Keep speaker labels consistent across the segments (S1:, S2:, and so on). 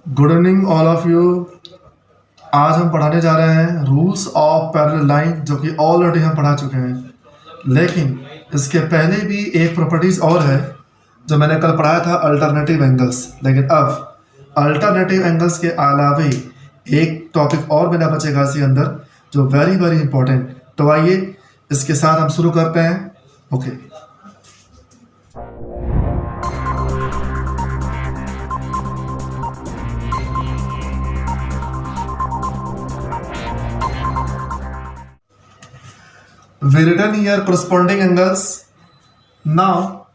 S1: Good evening all of you. आज हम पढ़ाने जा रहे हैं रूल्स ऑफ पैरेलल लाइन, जो कि ऑलरेडी हम पढ़ा चुके हैं। लेकिन इसके पहले भी एक प्रॉपर्टीज़ और है जो मैंने कल पढ़ाया था, अल्टरनेटिव एंगल्स। लेकिन अब अल्टरनेटिव एंगल्स के अलावे एक टॉपिक और मेरा बचेगा इसके अंदर, जो वेरी वेरी इंपॉर्टेंट। तो आइए इसके साथ हम शुरू करते हैं। Okay, we written here corresponding angles. Now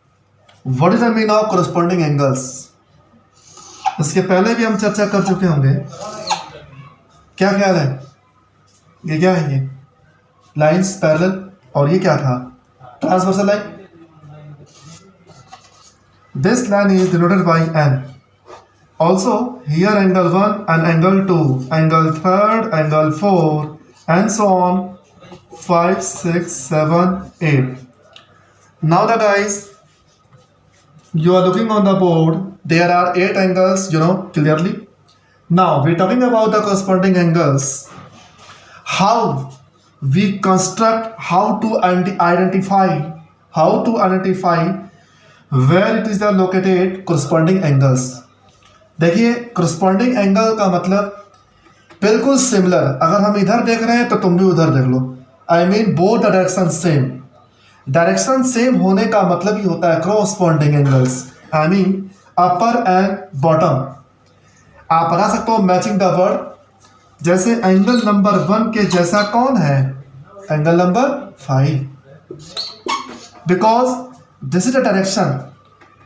S1: what is the meaning of corresponding angles? इसके पहले भी हम चर्चा कर चुके होंगे। क्या ख्याल है, ये क्या है? ये लाइंस पैरेलल, और ये क्या था? Transversal line. This line is denoted by n. Also here angle 1 and angle 2, angle 3rd, angle 4 and so on, 5, 6, 7, 8. Now the guys, you are looking on the board, there are 8 angles, clearly. Now we're talking about the corresponding angles. How we construct, how to identify where it is the located corresponding angles. देखिए, corresponding angle का मतलब बिल्कुल similar. अगर हम इधर देख रहे हैं तो तुम भी उधर देख लो। I mean both the direction same. Direction same होने का मतलब ही होता है corresponding angles। I mean upper and bottom. आप बना सकते हो मैचिंग द वर्ड। जैसे एंगल नंबर 1 के जैसा कौन है? Angle number 5, because this is the direction,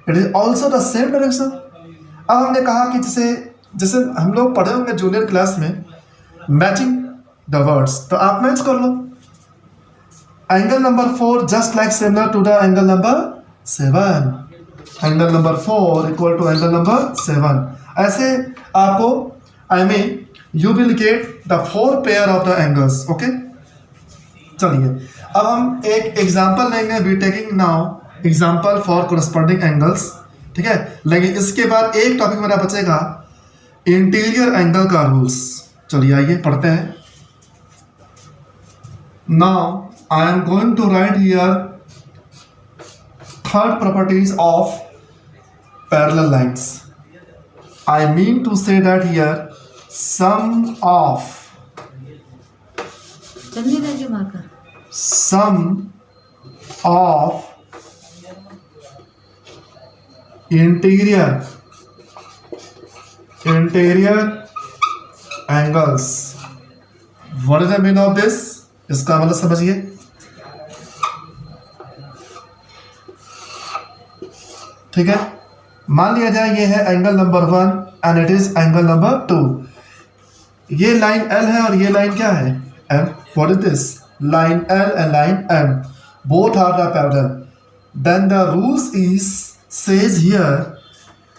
S1: it is also the same direction. अब हमने कहा कि जैसे हम लोग पढ़े होंगे जूनियर क्लास में मैचिंग द वर्ड्स, तो आप मैच कर लो। Angle number 4 just like similar to the angle number 7, angle number 4 equal to angle number 7। ऐसे आपको you will get the 4 pair of the angles. Okay, चलिए अब हम एक एग्जांपल लेंगे। We taking now example for corresponding angles, ठीक है। लेकिन इसके बाद एक टॉपिक मेरा बचेगा, इंटीरियर एंगल का रूल्स। चलिए आइए पढ़ते हैं। Now I am going to write here third properties of parallel lines. I mean to say that here sum of interior angles. What is the meaning of this? इसका मतलब समझिए। ठीक है, मान लिया जाए ये है angle number 1 and it is angle number 2। ये लाइन L है और ये लाइन क्या है? M. What is this? Line L and line M, both are the parallel. Then the rules is says here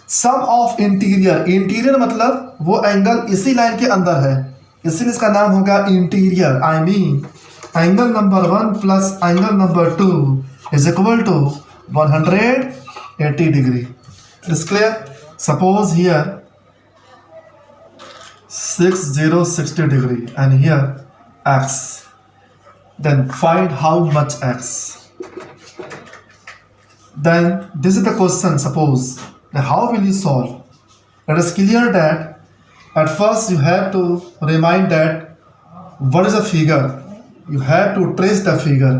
S1: sum of interior मतलब वो angle इसी line के अंदर है, इसीलिए इसका नाम होगा interior. I mean angle number 1 plus angle number 2 is equal to 180 degree. Is clear? Suppose here 60 degree and here x, then find how much x. Then this is the question. Suppose, now how will you solve? It is clear that at first you have to remind that what is a figure. You have to trace the figure.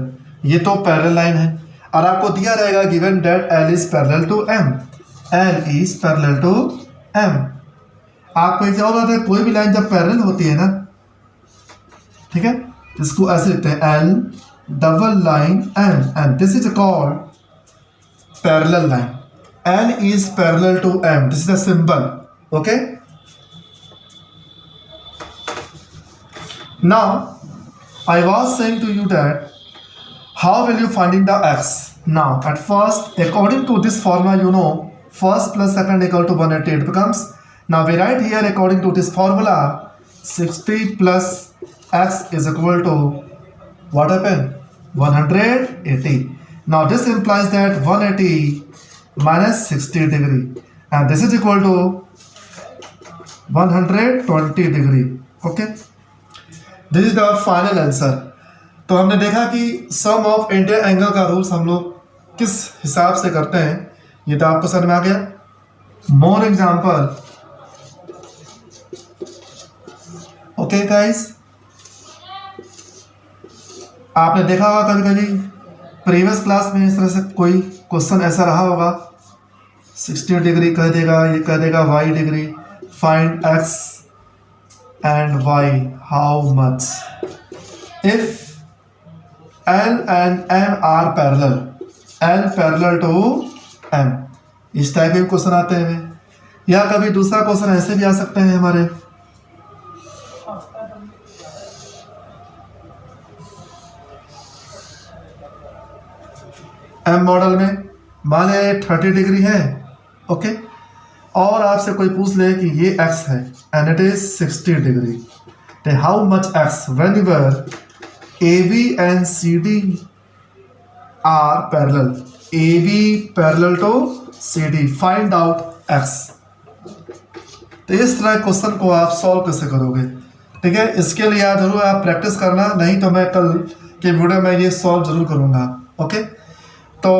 S1: ये तो parallel line है और आपको दिया रहेगा given that L is parallel to M. L is parallel to M. आपको एक और बात है, कोई भी लाइन जब पैरेलल होती है ना, ठीक है, इसको ऐसे लिखते हैं L double line M and this is called parallel line. L is parallel to M. This is the symbol. Okay. Now I was saying to you that how will you finding the x? Now at first, according to this formula, first plus second equal to 180 it becomes. Now we write here according to this formula 60 plus x is equal to what happened? 180. Now this implies that 180 minus 60 degree, and this is equal to 120 degree. Okay, this is the final answer. तो हमने देखा कि सम of Indian angle का rules हम लोग किस हिसाब से करते हैं, ये तो आपको समझ में आ गया। More example. ओके गाइस, आपने देखा होगा कभी कभी प्रीवियस क्लास में इस तरह से कोई क्वेश्चन ऐसा रहा होगा, 60 डिग्री कह देगा, ये कह देगा y degree, find x and y how much if L and M are parallel, L parallel to M। इस टाइप के क्वेश्चन आते हैं हमें, या कभी दूसरा क्वेश्चन ऐसे भी आ सकते हैं हमारे, M मॉडल में मान लिया ये 30 डिग्री है। ओके, और आपसे कोई पूछ ले कि ये x है and it is 60 degree, how much x whenever AB and CD are parallel, AB parallel to CD, find out x। तो इस तरह क्वेश्चन को आप सॉल्व कैसे करोगे, ठीक है, इसके लिए याद जरूर आप प्रैक्टिस करना, नहीं तो मैं कल के वीडियो में ये सॉल्व जरूर करूंगा। ओके, तो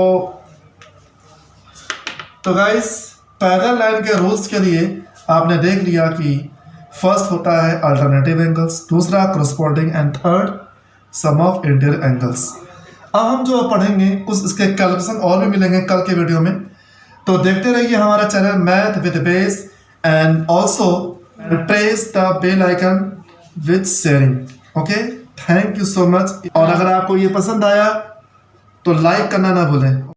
S1: गाइस पैरेलल लाइन के रूल्स के लिए आपने देख लिया कि फर्स्ट होता है अल्टरनेटिव एंगल्स, दूसरा corresponding and third some of Indian angles. अब हम जो पढ़ेंगे कुछ इसके कैलकुलेशन और भी मिलेंगे कल के वीडियो में, तो देखते रहिए हमारा channel math with base and also press the bell icon with sharing. Okay, thank you so much. और अगर आपको ये पसंद आया तो लाइक करना ना भूलें।